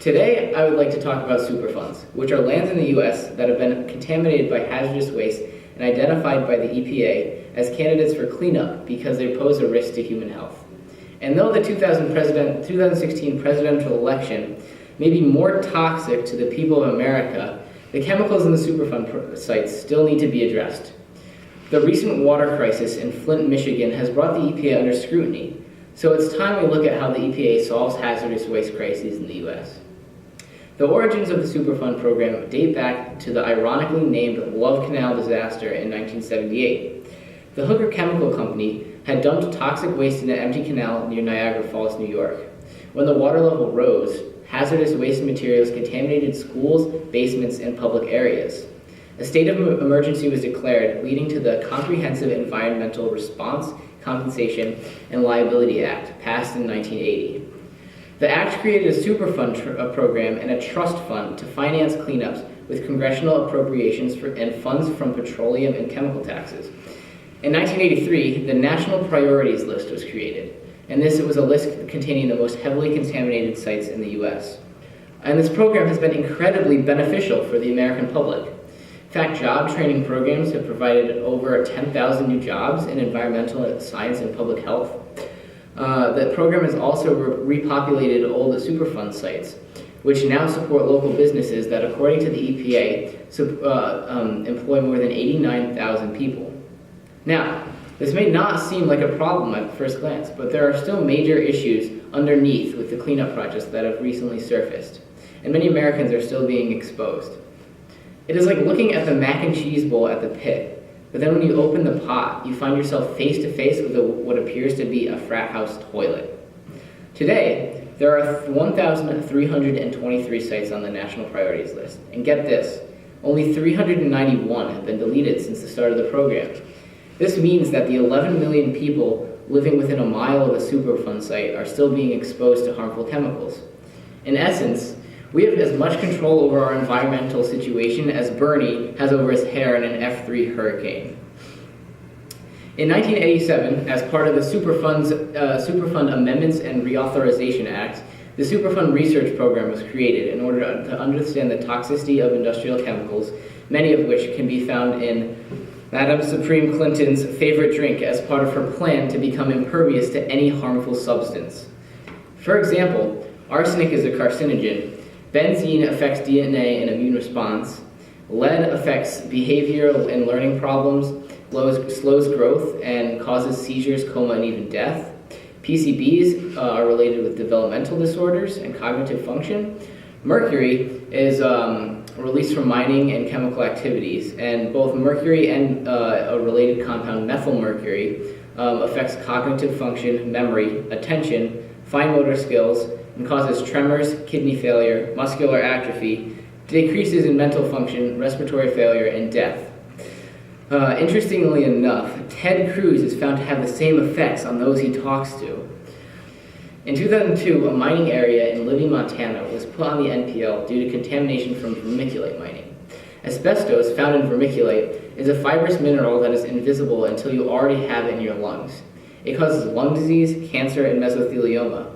Today, I would like to talk about Superfunds, which are lands in the U.S. that have been contaminated by hazardous waste and identified by the EPA as candidates for cleanup because they pose a risk to human health. And though the 2016 presidential election may be more toxic to the people of America, the chemicals in the Superfund sites still need to be addressed. The recent water crisis in Flint, Michigan has brought the EPA under scrutiny, so it's time we look at how the EPA solves hazardous waste crises in the U.S. The origins of the Superfund program date back to the ironically named Love Canal disaster in 1978. The Hooker Chemical Company had dumped toxic waste in an empty canal near Niagara Falls, New York. When the water level rose, hazardous waste materials contaminated schools, basements, and public areas. A state of emergency was declared, leading to the Comprehensive Environmental Response, Compensation, and Liability Act, passed in 1980. The act created a Superfund program and a trust fund to finance cleanups with congressional appropriations and funds from petroleum and chemical taxes. In 1983, the National Priorities List was created, and this was a list containing the most heavily contaminated sites in the U.S. And this program has been incredibly beneficial for the American public. In fact, job training programs have provided over 10,000 new jobs in environmental science and public health. The program has also repopulated old Superfund sites, which now support local businesses that, according to the EPA, employ more than 89,000 people. Now, this may not seem like a problem at first glance, but there are still major issues underneath with the cleanup projects that have recently surfaced, and many Americans are still being exposed. It is like looking at the mac and cheese bowl at the pit, but then when you open the pot, you find yourself face to face with what appears to be a frat house toilet. Today, there are 1,323 sites on the National Priorities List, and get this, only 391 have been deleted since the start of the program. This means that the 11 million people living within a mile of a Superfund site are still being exposed to harmful chemicals. In essence, we have as much control over our environmental situation as Bernie has over his hair in an F3 hurricane. In 1987, as part of the Superfund Amendments and Reauthorization Act, the Superfund Research Program was created in order to understand the toxicity of industrial chemicals, many of which can be found in Madam Supreme Clinton's favorite drink as part of her plan to become impervious to any harmful substance. For example, arsenic is a carcinogen, benzene affects DNA and immune response, lead affects behavioral and learning problems, slows growth and causes seizures, coma, and even death. PCBs are related with developmental disorders and cognitive function. Mercury is released from mining and chemical activities, and both mercury and a related compound, methylmercury, affects cognitive function, memory, attention, fine motor skills, and causes tremors, kidney failure, muscular atrophy, decreases in mental function, respiratory failure, and death. Interestingly enough, Ted Cruz is found to have the same effects on those he talks to. In 2002, a mining area in Libby, Montana was put on the NPL due to contamination from vermiculite mining. Asbestos, found in vermiculite, is a fibrous mineral that is invisible until you already have it in your lungs. It causes lung disease, cancer, and mesothelioma.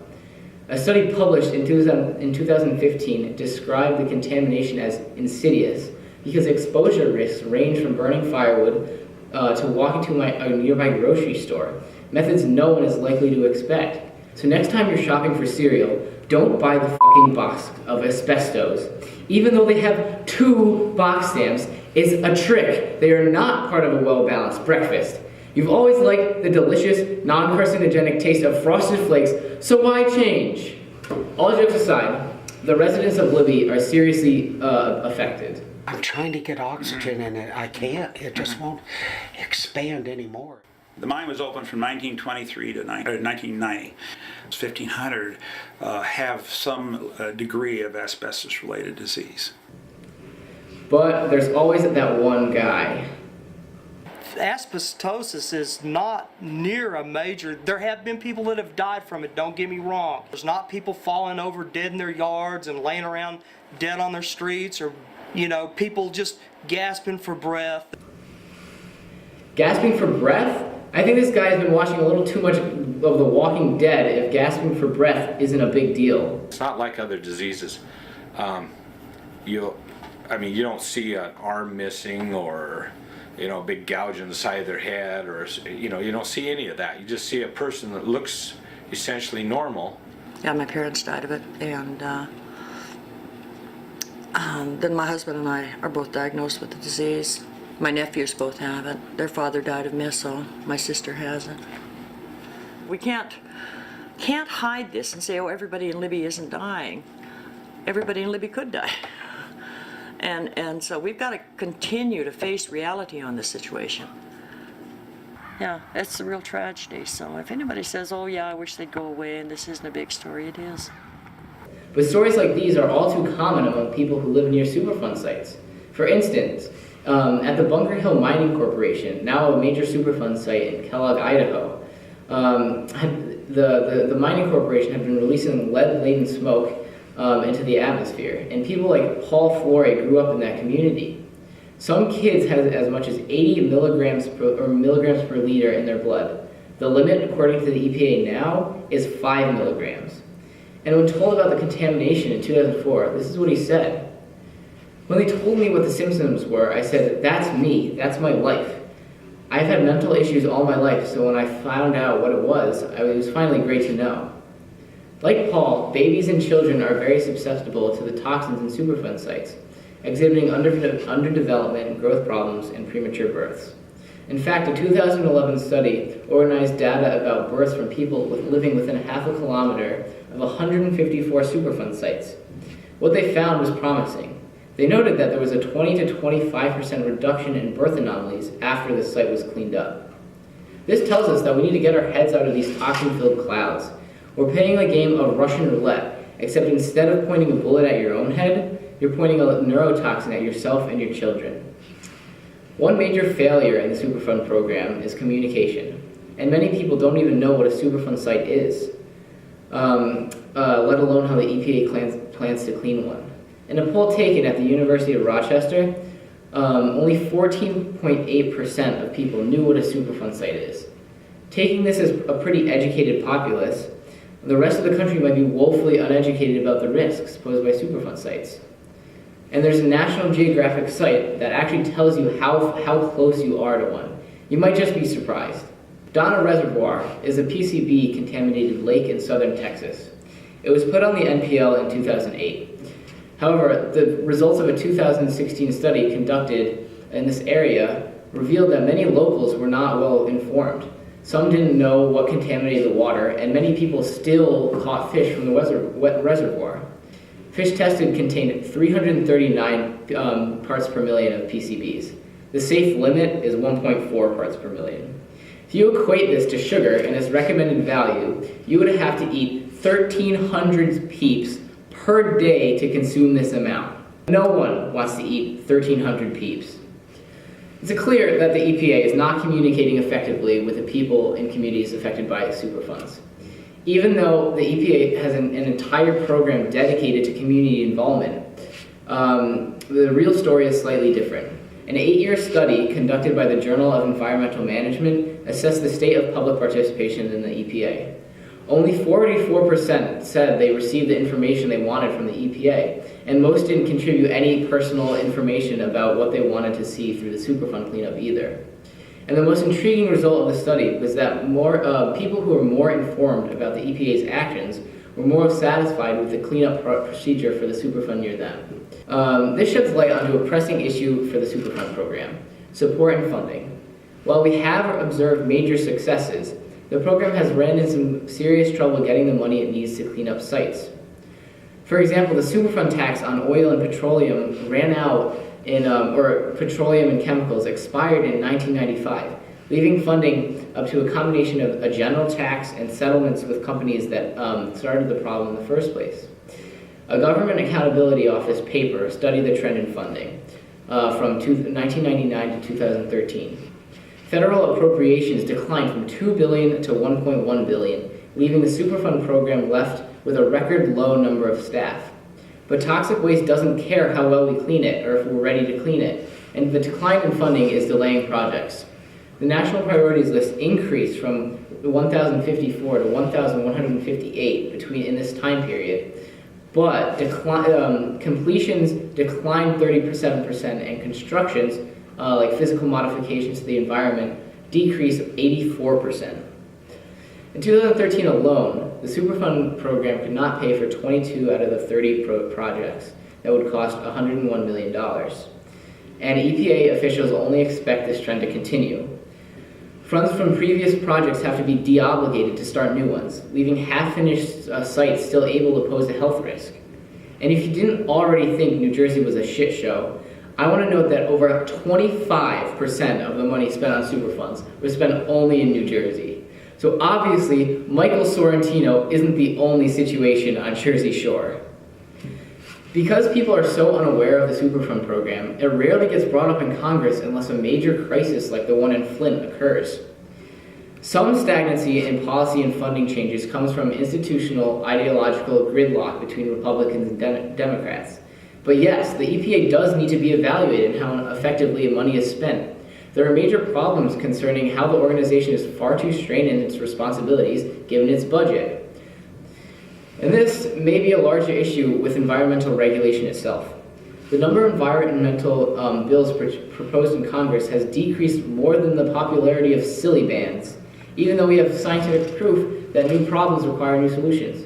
A study published in 2015 described the contamination as insidious because exposure risks range from burning firewood to walking to a nearby grocery store, methods no one is likely to expect. So next time you're shopping for cereal, don't buy the fucking box of asbestos. Even though they have 2 box stamps, it's a trick. They are not part of a well-balanced breakfast. You've always liked the delicious, non-carcinogenic taste of Frosted Flakes, so why change? All jokes aside, the residents of Libby are seriously affected. I'm trying to get oxygen in it. I can't. It just won't expand anymore. The mine was open from 1923 to 1990. 1,500 have some degree of asbestos-related disease. But there's always that one guy. Asbestosis is not near a major. There have been people that have died from it, don't get me wrong. There's not people falling over dead in their yards and laying around dead on their streets, or, people just gasping for breath. Gasping for breath? I think this guy's been watching a little too much of The Walking Dead if gasping for breath isn't a big deal. It's not like other diseases. You don't see an arm missing or, a big gouge in the side of their head, or, you don't see any of that. You just see a person that looks essentially normal. Yeah, my parents died of it, and then my husband and I are both diagnosed with the disease. My nephews both have it. Their father died of meso. My sister has it. We can't hide this and say, oh, everybody in Libby isn't dying. Everybody in Libby could die. And so we've got to continue to face reality on this situation. Yeah, it's a real tragedy. So if anybody says, oh yeah, I wish they'd go away and this isn't a big story, it is. But stories like these are all too common among people who live near Superfund sites. For instance, at the Bunker Hill Mining Corporation, now a major Superfund site in Kellogg, Idaho, the mining corporation had been releasing lead-laden smoke into the atmosphere, and people like Paul Flory grew up in that community. Some kids had as much as 80 milligrams per liter in their blood. The limit, according to the EPA now, is 5 milligrams. And when told about the contamination in 2004, this is what he said. When they told me what the symptoms were, I said, that's me, that's my life. I've had mental issues all my life, so when I found out what it was finally great to know. Like Paul, babies and children are very susceptible to the toxins in Superfund sites, exhibiting underdevelopment, growth problems, and premature births. In fact, a 2011 study organized data about births from people living within a half a kilometer of 154 Superfund sites. What they found was promising. They noted that there was a 20 to 25% reduction in birth anomalies after the site was cleaned up. This tells us that we need to get our heads out of these toxin-filled clouds. We're playing a game of Russian roulette, except instead of pointing a bullet at your own head, you're pointing a neurotoxin at yourself and your children. One major failure in the Superfund program is communication, and many people don't even know what a Superfund site is, let alone how the EPA plans to clean one. In a poll taken at the University of Rochester, only 14.8% of people knew what a Superfund site is. Taking this as a pretty educated populace, the rest of the country might be woefully uneducated about the risks posed by Superfund sites. And there's a National Geographic site that actually tells you how close you are to one. You might just be surprised. Donna Reservoir is a PCB-contaminated lake in southern Texas. It was put on the NPL in 2008. However, the results of a 2016 study conducted in this area revealed that many locals were not well informed. Some didn't know what contaminated the water, and many people still caught fish from the reservoir. Fish tested contained 339 parts per million of PCBs. The safe limit is 1.4 parts per million. If you equate this to sugar and its recommended value, you would have to eat 1,300 peeps per day to consume this amount. No one wants to eat 1,300 peeps. It's clear that the EPA is not communicating effectively with the people in communities affected by superfunds. Even though the EPA has an entire program dedicated to community involvement, the real story is slightly different. An 8-year study conducted by the Journal of Environmental Management assessed the state of public participation in the EPA. Only 44% said they received the information they wanted from the EPA, and most didn't contribute any personal information about what they wanted to see through the Superfund cleanup either. And the most intriguing result of the study was that more people who were more informed about the EPA's actions were more satisfied with the cleanup procedure for the Superfund near them. This sheds light onto a pressing issue for the Superfund program: support and funding. While we have observed major successes, the program has ran into some serious trouble getting the money it needs to clean up sites. For example, the Superfund tax on oil and petroleum ran out or petroleum and chemicals expired in 1995, leaving funding up to a combination of a general tax and settlements with companies that started the problem in the first place. A Government Accountability Office paper studied the trend in funding from 1999 to 2013. Federal appropriations declined from $2 billion to $1.1 billion, leaving the Superfund program left with a record low number of staff. But toxic waste doesn't care how well we clean it or if we're ready to clean it, and the decline in funding is delaying projects. The national priorities list increased from 1,054 to 1,158 in this time period, but completions declined 37% and constructions, like physical modifications to the environment, decreased 84%. In 2013 alone, the Superfund program could not pay for 22 out of the 30 projects that would cost $101 million. And EPA officials only expect this trend to continue. Funds from previous projects have to be deobligated to start new ones, leaving half-finished sites still able to pose a health risk. And if you didn't already think New Jersey was a shit show, I want to note that over 25% of the money spent on Superfunds was spent only in New Jersey. So obviously, Michael Sorrentino isn't the only situation on Jersey Shore. Because people are so unaware of the Superfund program, it rarely gets brought up in Congress unless a major crisis like the one in Flint occurs. Some stagnancy in policy and funding changes comes from institutional ideological gridlock between Republicans and Democrats. But yes, the EPA does need to be evaluated in how effectively money is spent. There are major problems concerning how the organization is far too strained in its responsibilities given its budget. And this may be a larger issue with environmental regulation itself. The number of environmental bills proposed in Congress has decreased more than the popularity of silly bans, even though we have scientific proof that new problems require new solutions.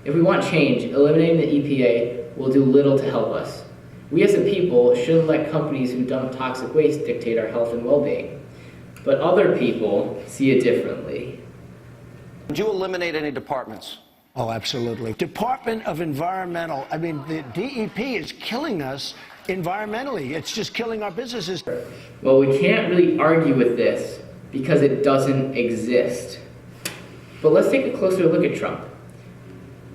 If we want change, eliminating the EPA will do little to help us. We as a people shouldn't let companies who dump toxic waste dictate our health and well-being. But other people see it differently. Would you eliminate any departments? Oh, absolutely. Department of Environmental, I mean, the DEP is killing us environmentally. It's just killing our businesses. Well, we can't really argue with this because it doesn't exist. But let's take a closer look at Trump.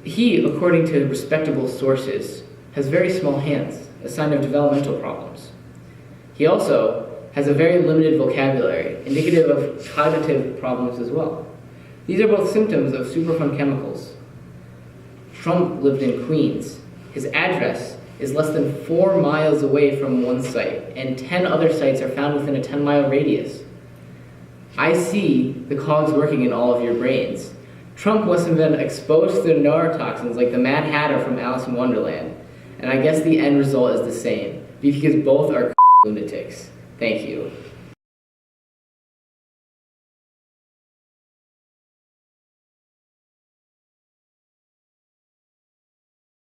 He, according to respectable sources, has very small hands, a sign of developmental problems. He also has a very limited vocabulary, indicative of cognitive problems as well. These are both symptoms of Superfund chemicals. Trump lived in Queens. His address is less than 4 miles away from one site, and 10 other sites are found within a 10-mile radius. I see the cogs working in all of your brains. Trump must have been exposed to the neurotoxins like the Mad Hatter from Alice in Wonderland, and I guess the end result is the same, because both are lunatics. Thank you.